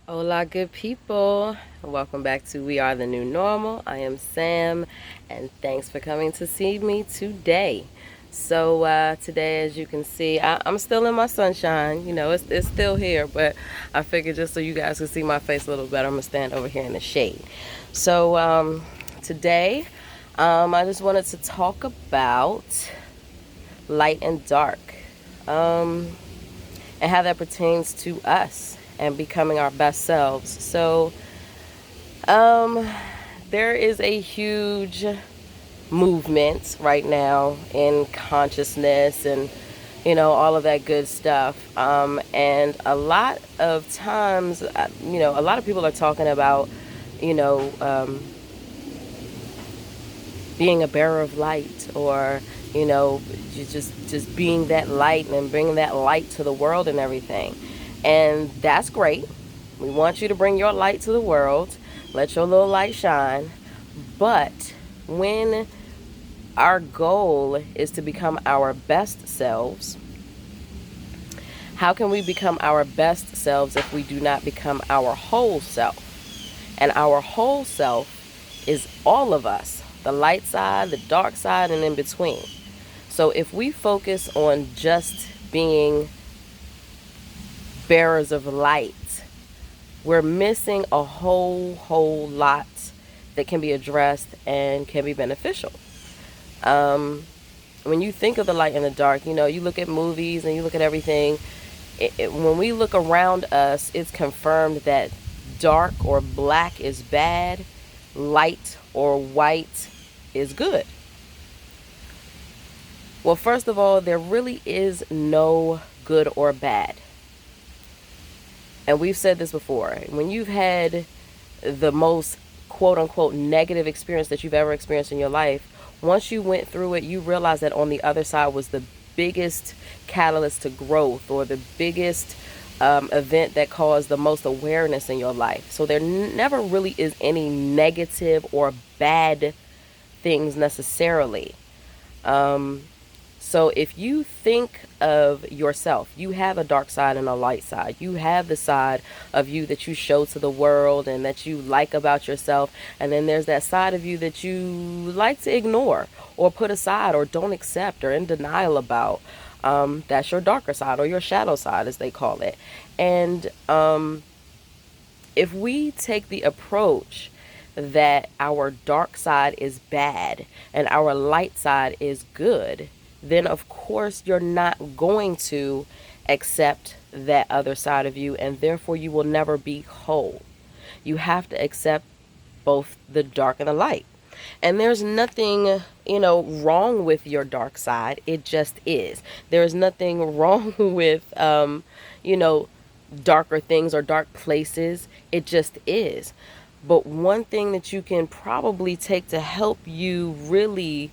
Hola, good people. Welcome back to We Are the New Normal. I am Sam, and thanks for coming to see me today. Today, as you can see, I'm still in my sunshine. It's still here, but I figured just so you guys can see my face a little better, I'm going to stand over here in the shade. Today, I just wanted to talk about light and dark. Um, and how that pertains to us and becoming our best selves. Um, there is a huge movement right now in consciousness and all of that good stuff. And a lot of times, a lot of people are talking about, you know, um, being a bearer of light, or just being that light and bringing that light to the world and everything. And that's great. We want you to bring your light to the world. Let your little light shine. But when our goal is to become our best selves, how can we become our best selves if we do not become our whole self? And our whole self is all of us, the light side, the dark side, and in between. So if we focus on just being bearers of light, we're missing a whole lot that can be addressed and can be beneficial. When you think of the light and the dark, you look at movies and you look at everything. When we look around us, it's confirmed that dark or black is bad, light or white is good. Well, first of all, there really is no good or bad. And we've said this before. When you've had the most quote unquote negative experience that you've ever experienced in your life, once you went through it, you realize that on the other side was the biggest catalyst to growth, or the biggest event that caused the most awareness in your life. So there never really is any negative or bad things necessarily. So if you think of yourself, you have a dark side and a light side. You have the side of you that you show to the world and that you like about yourself. And then there's that side of you that you like to ignore or put aside or don't accept or in denial about. That's your darker side, or your shadow side, as they call it. And if we take the approach that our dark side is bad and our light side is good, then of course you're not going to accept that other side of you, and therefore you will never be whole. You have to accept both the dark and the light. And there's nothing, wrong with your dark side. It just is. There's nothing wrong with, darker things or dark places. It just is. But one thing that you can probably take to help you really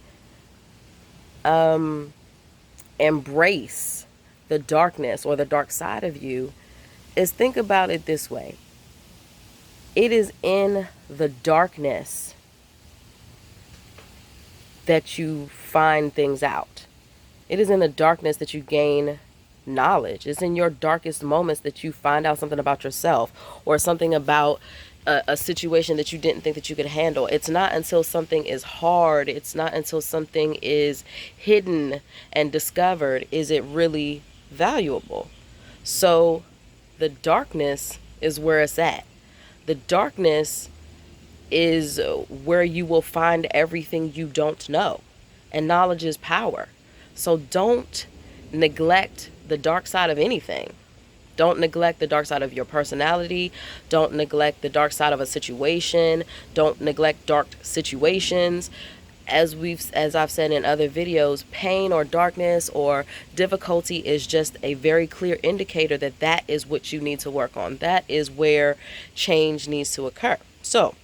embrace the darkness or the dark side of you is think about it this way. It is in the darkness that you find things out. It is in the darkness that you gain knowledge. It's in your darkest moments that you find out something about yourself, or something about a situation that you didn't think that you could handle. It's not until something is hard, it's not until something is hidden and discovered is it really valuable. So the darkness is where it's at. The darkness is where you will find everything you don't know. And knowledge is power. So don't neglect the dark side of anything. Don't neglect the dark side of your personality. Don't neglect the dark side of a situation. Don't neglect dark situations. As I've said in other videos, pain or darkness or difficulty is just a very clear indicator that that is what you need to work on. That is where change needs to occur. So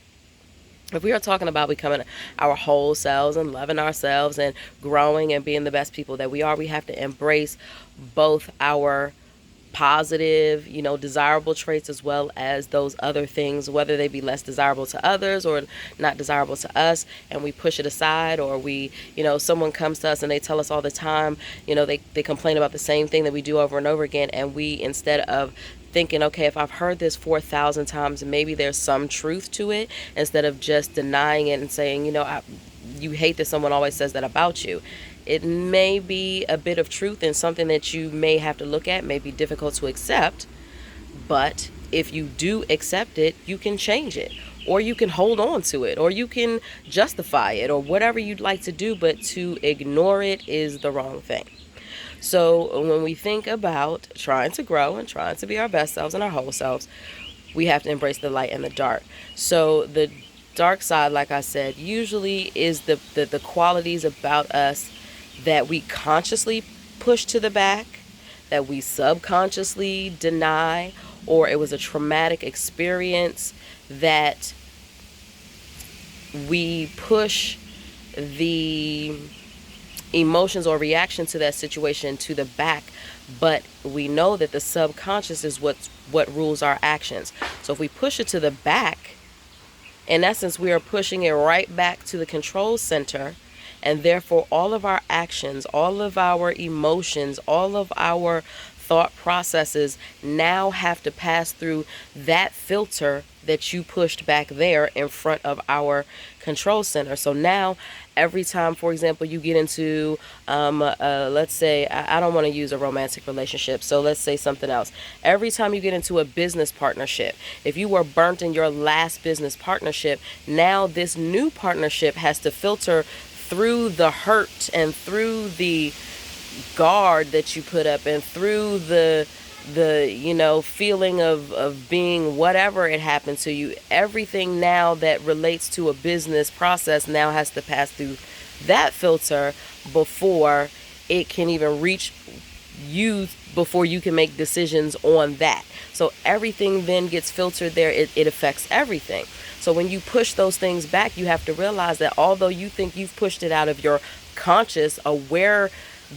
if we are talking about becoming our whole selves and loving ourselves and growing and being the best people that we are, we have to embrace both our positive, desirable traits, as well as those other things, whether they be less desirable to others or not desirable to us, and we push it aside. Or we, someone comes to us and they tell us all the time, they complain about the same thing that we do over and over again, and we, instead of thinking, okay, if I've heard this 4,000 times, maybe there's some truth to it, instead of just denying it and saying, you hate that someone always says that about you. It may be a bit of truth in something that you may have to look at, may be difficult to accept, but if you do accept it, you can change it, or you can hold on to it, or you can justify it, or whatever you'd like to do, but to ignore it is the wrong thing. So when we think about trying to grow and trying to be our best selves and our whole selves, we have to embrace the light and the dark. So the dark side, like I said, usually is the qualities about us that we consciously push to the back, that we subconsciously deny, or it was a traumatic experience that we push the emotions or reaction to that situation to the back, but we know that the subconscious is what rules our actions. So if we push it to the back, in essence, we are pushing it right back to the control center, and therefore all of our actions, all of our emotions, all of our thought processes now have to pass through that filter that you pushed back there in front of our control center. So now every time, for example, you get into, let's say, I don't want to use a romantic relationship, so let's say something else. Every time you get into a business partnership, if you were burnt in your last business partnership, now this new partnership has to filter through the hurt and through the guard that you put up and through the feeling of being whatever it happened to you. Everything now that relates to a business process now has to pass through that filter before it can even reach you, before you can make decisions on that. So everything then gets filtered there. It affects everything. So when you push those things back, you have to realize that although you think you've pushed it out of your conscious, aware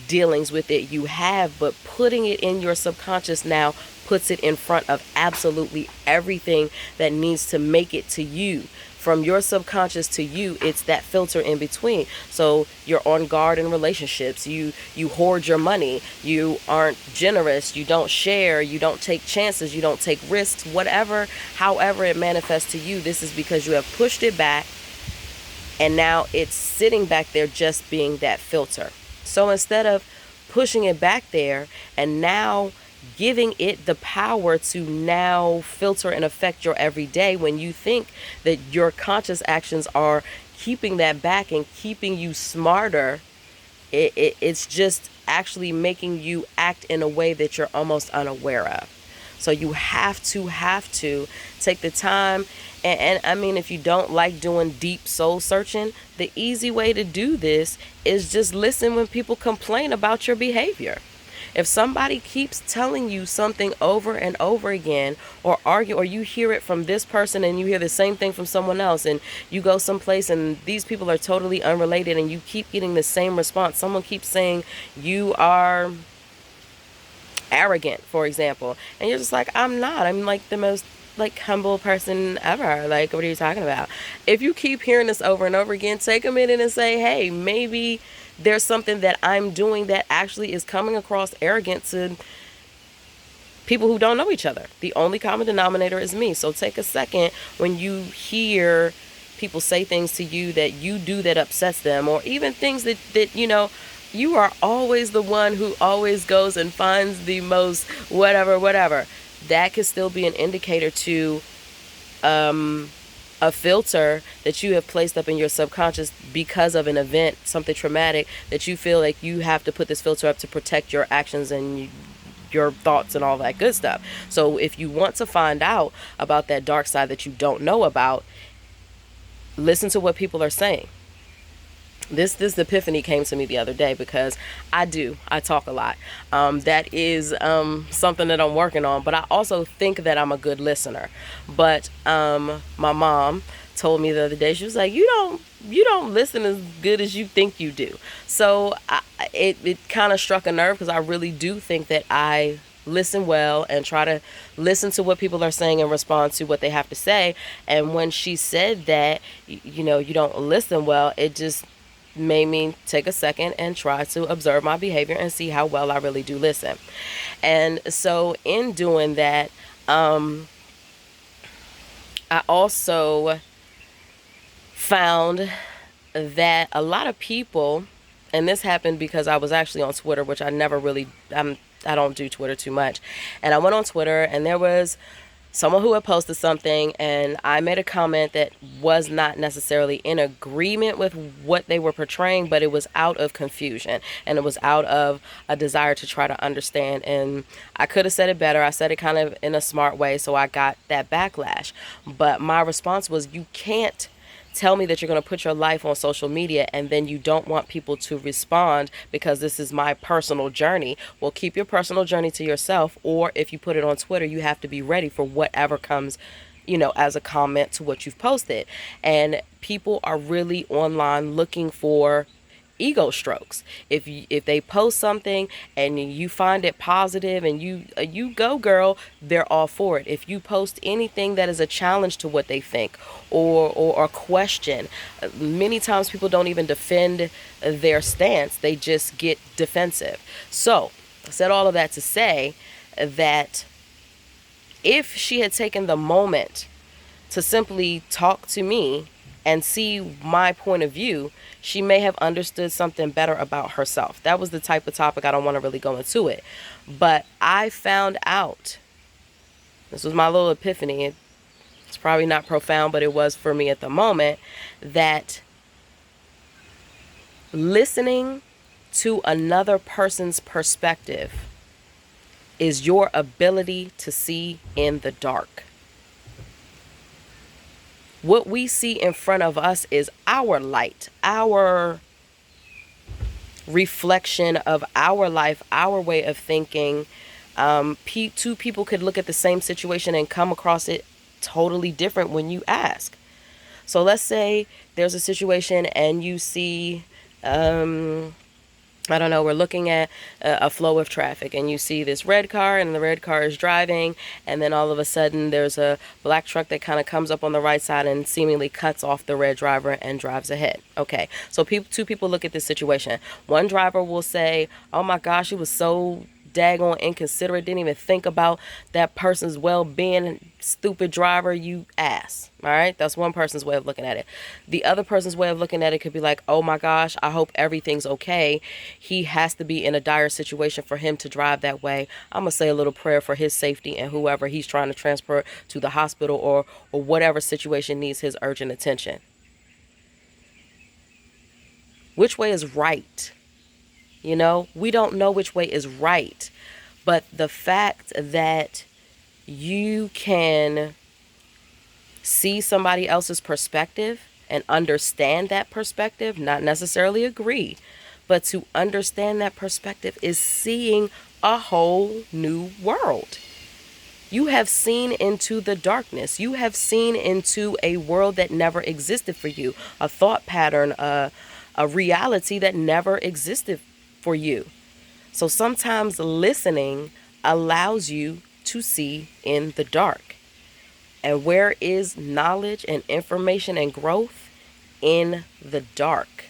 dealings with it, you have, but putting it in your subconscious now puts it in front of absolutely everything that needs to make it to you. From your subconscious to you, it's that filter in between. So you're on guard in relationships, you hoard your money, you aren't generous, you don't share, you don't take chances, you don't take risks, whatever, however it manifests to you. This is because you have pushed it back, and now it's sitting back there just being that filter. So instead of pushing it back there and now giving it the power to now filter and affect your everyday, when you think that your conscious actions are keeping that back and keeping you smarter, it's just actually making you act in a way that you're almost unaware of. So you have to take the time. And I mean, if you don't like doing deep soul searching, the easy way to do this is just listen when people complain about your behavior. If somebody keeps telling you something over and over again, or argue, or you hear it from this person and you hear the same thing from someone else, and you go someplace and these people are totally unrelated and you keep getting the same response. Someone keeps saying you are arrogant, for example, and you're just like, I'm not. I'm like the most humble person ever. Like, what are you talking about? If you keep hearing this over and over again, take a minute and say, hey, maybe there's something that I'm doing that actually is coming across arrogant to people who don't know each other. The only common denominator is me. So take a second when you hear people say things to you that you do that upsets them, or even things that you are always the one who always goes and finds the most whatever. That could still be an indicator to a filter that you have placed up in your subconscious because of an event, something traumatic, that you feel like you have to put this filter up to protect your actions and your thoughts and all that good stuff. So if you want to find out about that dark side that you don't know about, listen to what people are saying. This epiphany came to me the other day because I talk a lot. That is something that I'm working on, but I also think that I'm a good listener. But my mom told me the other day, she was like, you don't listen as good as you think you do. So it kind of struck a nerve, because I really do think that I listen well and try to listen to what people are saying and respond to what they have to say. And when she said that, you don't listen well, it just made me take a second and try to observe my behavior and see how well I really do listen. And so in doing that, I also found that a lot of people, and this happened because I was actually on Twitter, which I never really, I don't do Twitter too much. And I went on Twitter, and there was someone who had posted something, and I made a comment that was not necessarily in agreement with what they were portraying, but it was out of confusion, and it was out of a desire to try to understand. And I could have said it better. I said it kind of in a smart way, so I got that backlash. But my response was, you can't tell me that you're going to put your life on social media and then you don't want people to respond because this is my personal journey. Well, keep your personal journey to yourself, or if you put it on Twitter, you have to be ready for whatever comes, as a comment to what you've posted. And people are really online looking for ego strokes. If they post something and you find it positive and you go girl, they're all for it. If you post anything that is a challenge to what they think or a question, many times people don't even defend their stance, they just get defensive. So I said all of that to say that if she had taken the moment to simply talk to me and see my point of view, she may have understood something better about herself. That was the type of topic, I don't want to really go into it. But I found out, this was my little epiphany, it's probably not profound, but it was for me at the moment, that listening to another person's perspective is your ability to see in the dark. What we see in front of us is our light, our reflection of our life, our way of thinking. Two people could look at the same situation and come across it totally different when you ask. So let's say there's a situation and you see, I don't know, we're looking at a flow of traffic and you see this red car and the red car is driving, and then all of a sudden there's a black truck that kind of comes up on the right side and seemingly cuts off the red driver and drives ahead. Okay, so two people look at this situation. One driver will say, oh my gosh, he was so daggone inconsiderate, didn't even think about that person's well-being, stupid driver, you ass. All right, that's one person's way of looking at it. The other person's way of looking at it could be like, oh my gosh, I hope everything's okay. He has to be in a dire situation for him to drive that way. I'm gonna say a little prayer for his safety and whoever he's trying to transfer to the hospital or whatever situation needs his urgent attention. Which way is right? We don't know which way is right, but the fact that you can see somebody else's perspective and understand that perspective, not necessarily agree, but to understand that perspective is seeing a whole new world. You have seen into the darkness. You have seen into a world that never existed for you, a thought pattern, a reality that never existed for you. So sometimes listening allows you to see in the dark. And where is knowledge and information and growth? In the dark.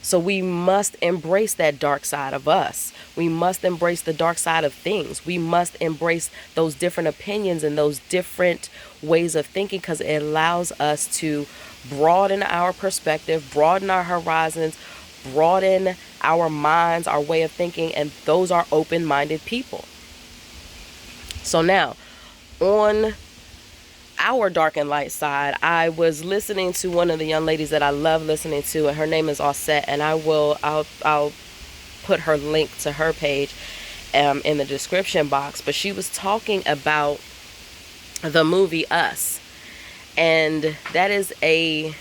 So we must embrace that dark side of us. We must embrace the dark side of things. We must embrace those different opinions and those different ways of thinking, because it allows us to broaden our perspective, broaden our horizons, broaden our minds, our way of thinking, and those are open-minded people. So now, on our dark and light side, I was listening to one of the young ladies that I love listening to, and her name is Offset, and I'll put her link to her page in the description box. But she was talking about the movie Us, and that is a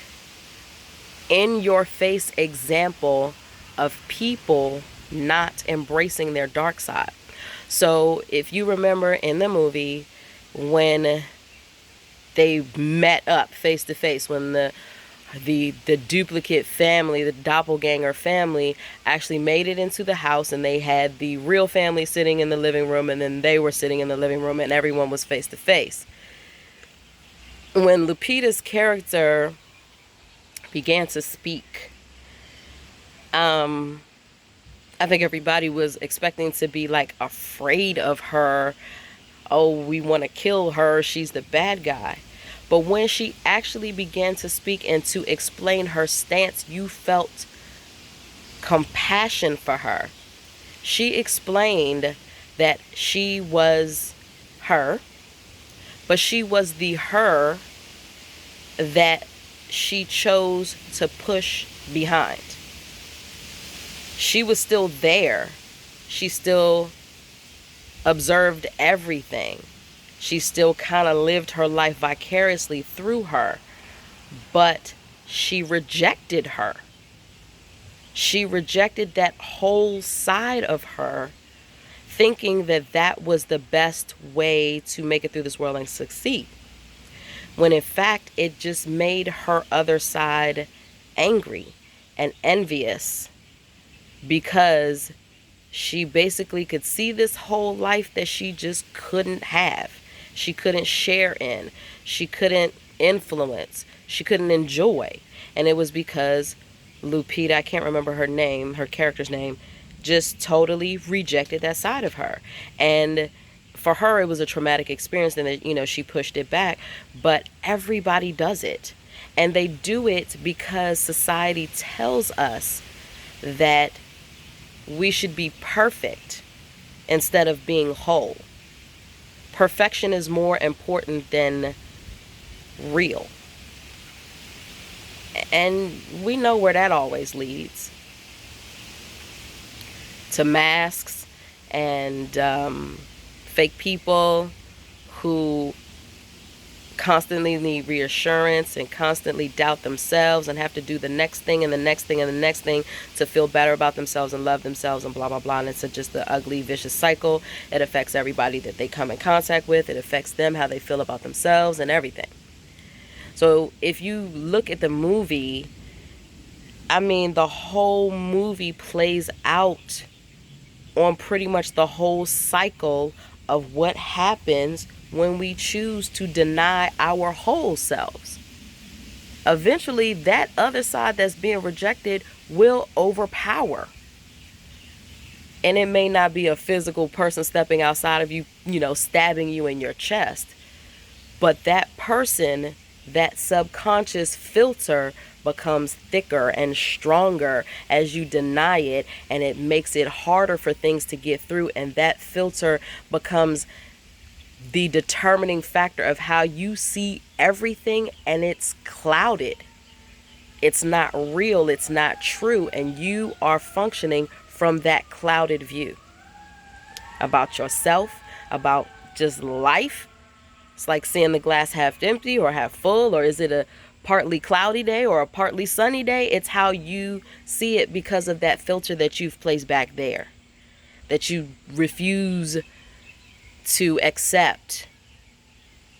in-your-face example of people not embracing their dark side. So if you remember in the movie when they met up face to face, when the duplicate family, the doppelganger family, actually made it into the house, and they had the real family sitting in the living room, and then they were sitting in the living room, and everyone was face to face. When Lupita's character began to speak, I think everybody was expecting to be like afraid of her. Oh, we want to kill her. She's the bad guy. But when she actually began to speak and to explain her stance, you felt compassion for her. She explained that she was her, but she was the her that she chose to push behind. She was still there. She still observed everything. She still kind of lived her life vicariously through her, but she rejected her. She rejected that whole side of her, thinking that that was the best way to make it through this world and succeed. When in fact, it just made her other side angry and envious, because she basically could see this whole life that she just couldn't have. She couldn't share in. She couldn't influence. She couldn't enjoy. And it was because Lupita, I can't remember her name, her character's name, just totally rejected that side of her. And for her, it was a traumatic experience, and that, she pushed it back. But everybody does it. And they do it because society tells us that we should be perfect instead of being whole. Perfection is more important than real. And we know where that always leads. To masks and fake people who constantly need reassurance and constantly doubt themselves and have to do the next thing and the next thing and the next thing to feel better about themselves and love themselves and blah, blah, blah. And it's just the ugly, vicious cycle. It affects everybody that they come in contact with. It affects them, how they feel about themselves and everything. So if you look at the movie, the whole movie plays out on pretty much the whole cycle of what happens when we choose to deny our whole selves. Eventually, that other side that's being rejected will overpower. And it may not be a physical person stepping outside of you, stabbing you in your chest. But that person, that subconscious filter becomes thicker and stronger as you deny it, and it makes it harder for things to get through. And that filter becomes the determining factor of how you see everything, and it's clouded. It's not real, it's not true, and you are functioning from that clouded view about yourself, about just life. It's like seeing the glass half empty or half full, or is it a partly cloudy day or a partly sunny day? It's how you see it because of that filter that you've placed back there, that you refuse to accept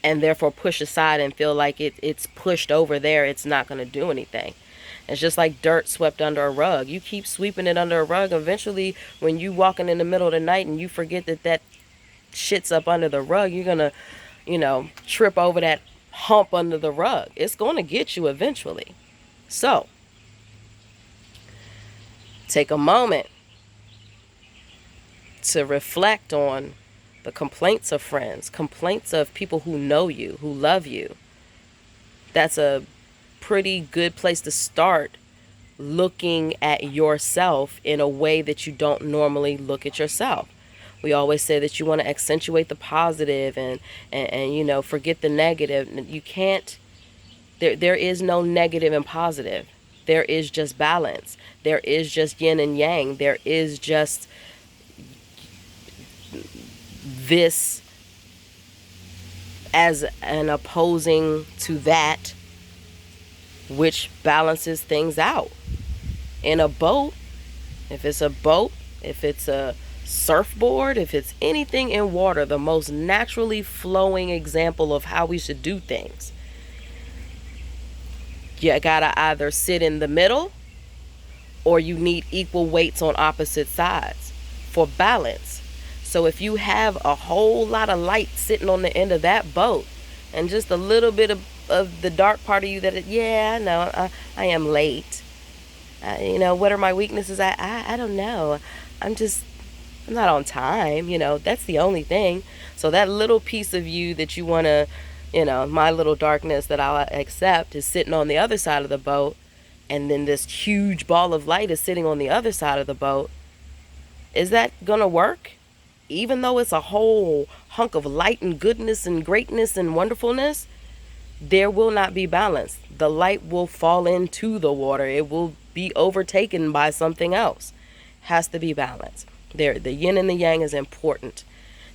and therefore push aside and feel like it's pushed over there. It's not going to do anything. It's just like dirt swept under a rug. You keep sweeping it under a rug. Eventually, when you walking in the middle of the night and you forget that shit's up under the rug, you're going to, trip over that hump under the rug. It's going to get you eventually. So, take a moment to reflect on the complaints of friends, complaints of people who know you, who love you. That's a pretty good place to start looking at yourself in a way that you don't normally look at yourself. We always say that you want to accentuate the positive and forget the negative. You can't. There is no negative and positive. There is just balance. There is just yin and yang. There is just this as an opposing to that, which balances things out. In a boat, if it's a surfboard, if it's anything in water, the most naturally flowing example of how we should do things, you gotta either sit in the middle or you need equal weights on opposite sides for balance. So if you have a whole lot of light sitting on the end of that boat and just a little bit of the dark part of you that, I know I am late, What are my weaknesses? I don't know. I'm just, I'm not on time. That's the only thing. So that little piece of you that you want to, my little darkness that I'll accept is sitting on the other side of the boat. And then this huge ball of light is sitting on the other side of the boat. Is that going to work? Even though it's a whole hunk of light and goodness and greatness and wonderfulness, there will not be balance. The light will fall into the water. It will be overtaken by something else. Has to be balanced. The yin and the yang is important.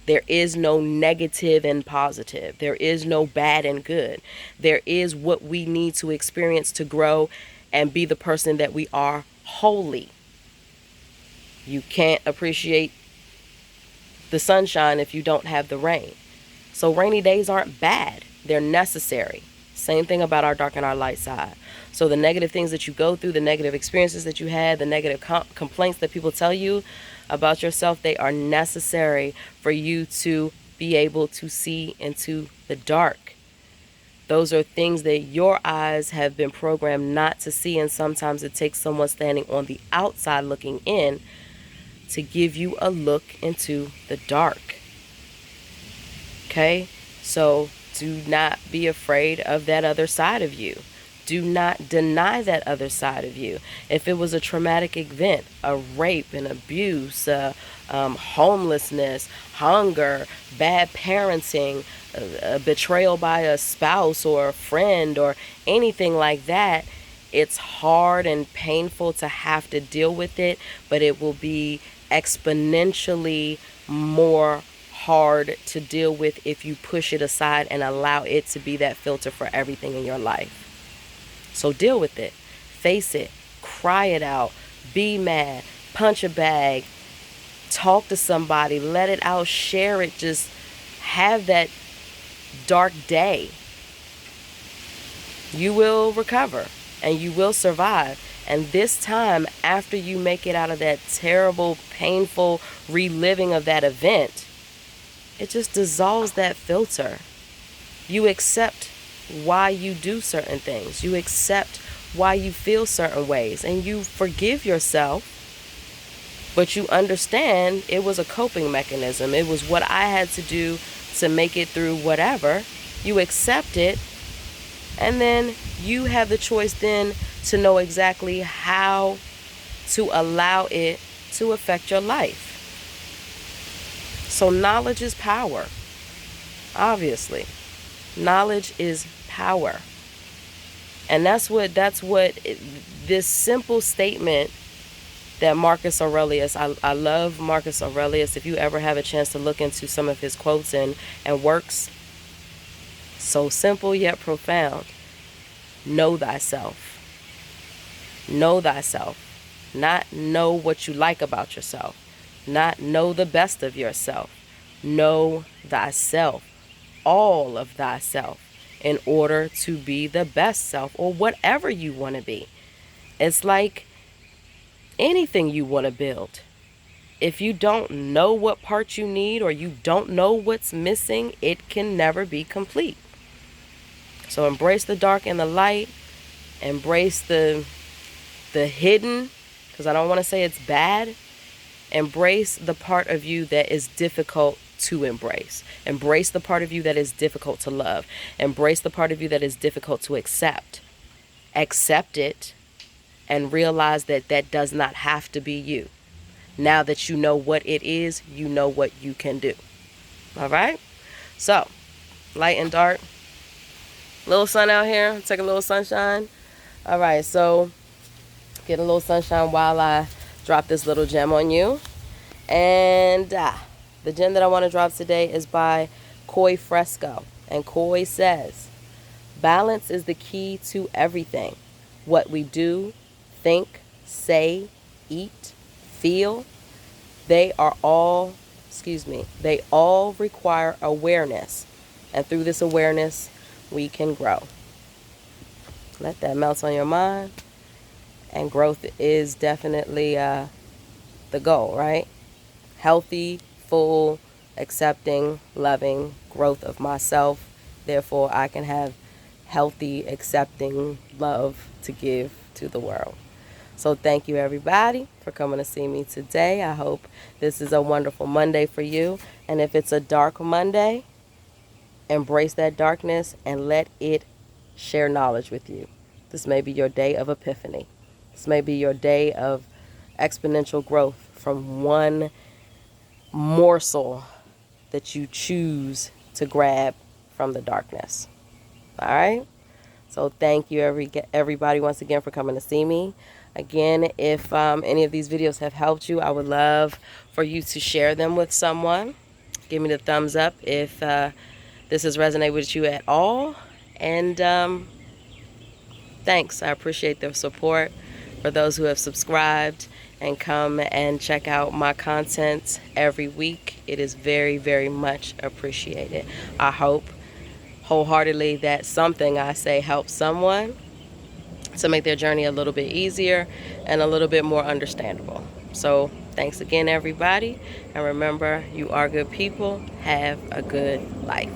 There is no negative and positive. There is no bad and good. There is what we need to experience to grow and be the person that we are wholly. You can't appreciate the sunshine if you don't have the rain. So rainy days aren't bad. They're necessary. Same thing about our dark and our light side. So the negative things that you go through, the negative experiences that you had, the negative complaints that people tell you about yourself, they are necessary for you to be able to see into the dark. Those are things that your eyes have been programmed not to see, and sometimes it takes someone standing on the outside looking in to give you a look into the dark. Okay? So do not be afraid of that other side of you. Do not deny that other side of you. If it was a traumatic event, a rape, an abuse, homelessness, hunger, bad parenting, a betrayal by a spouse or a friend or anything like that, it's hard and painful to have to deal with it, but it will be exponentially more hard to deal with if you push it aside and allow it to be that filter for everything in your life. So deal with it, face it, cry it out, be mad, punch a bag, talk to somebody, let it out, share it, just have that dark day. You will recover and you will survive. And this time, after you make it out of that terrible, painful reliving of that event, it just dissolves that filter. You accept why you do certain things. You accept why you feel certain ways. And you forgive yourself. But you understand it was a coping mechanism. It was what I had to do to make it through whatever. You accept it. And then you have the choice then to know exactly how to allow it to affect your life. So knowledge is power. Obviously. Knowledge is power. And that's what this simple statement that Marcus Aurelius, I love Marcus Aurelius. If you ever have a chance to look into some of his quotes and works, so simple yet profound. Know thyself. Know thyself. Not know what you like about yourself. Not know the best of yourself. Know thyself. All of thyself in order to be the best self or whatever you want to be. It's like anything you want to build. If you don't know what part you need or you don't know what's missing, it can never be complete. So embrace the dark and the light. Embrace the hidden, because I don't want to say it's bad. Embrace the part of you that is difficult to embrace. Embrace the part of you that is difficult to love. Embrace the part of you that is difficult to accept. Accept it and realize that that does not have to be you. Now that you know what it is, you know what you can do. All right? So, light and dark. Little sun out here. Take a little sunshine. All right, so get a little sunshine while I drop this little gem on you. And the gem that I want to drop today is by Koi Fresco. And Koi says, balance is the key to everything. What we do, think, say, eat, feel, they all require awareness. And through this awareness, we can grow. Let that melt on your mind. And growth is definitely the goal, right? Healthy, full, accepting, loving growth of myself. Therefore, I can have healthy, accepting love to give to the world. So thank you, everybody, for coming to see me today. I hope this is a wonderful Monday for you. And if it's a dark Monday, embrace that darkness and let it share knowledge with you. This may be your day of epiphany. This may be your day of exponential growth from one morsel that you choose to grab from the darkness. All right? So thank you, everybody, once again for coming to see me. Again, if any of these videos have helped you, I would love for you to share them with someone. Give me the thumbs up if this has resonated with you at all. And thanks. I appreciate the support for those who have subscribed and come and check out my content every week. It is very, very much appreciated. I hope wholeheartedly that something I say helps someone to make their journey a little bit easier and a little bit more understandable. So thanks again, everybody. And remember, you are good people. Have a good life.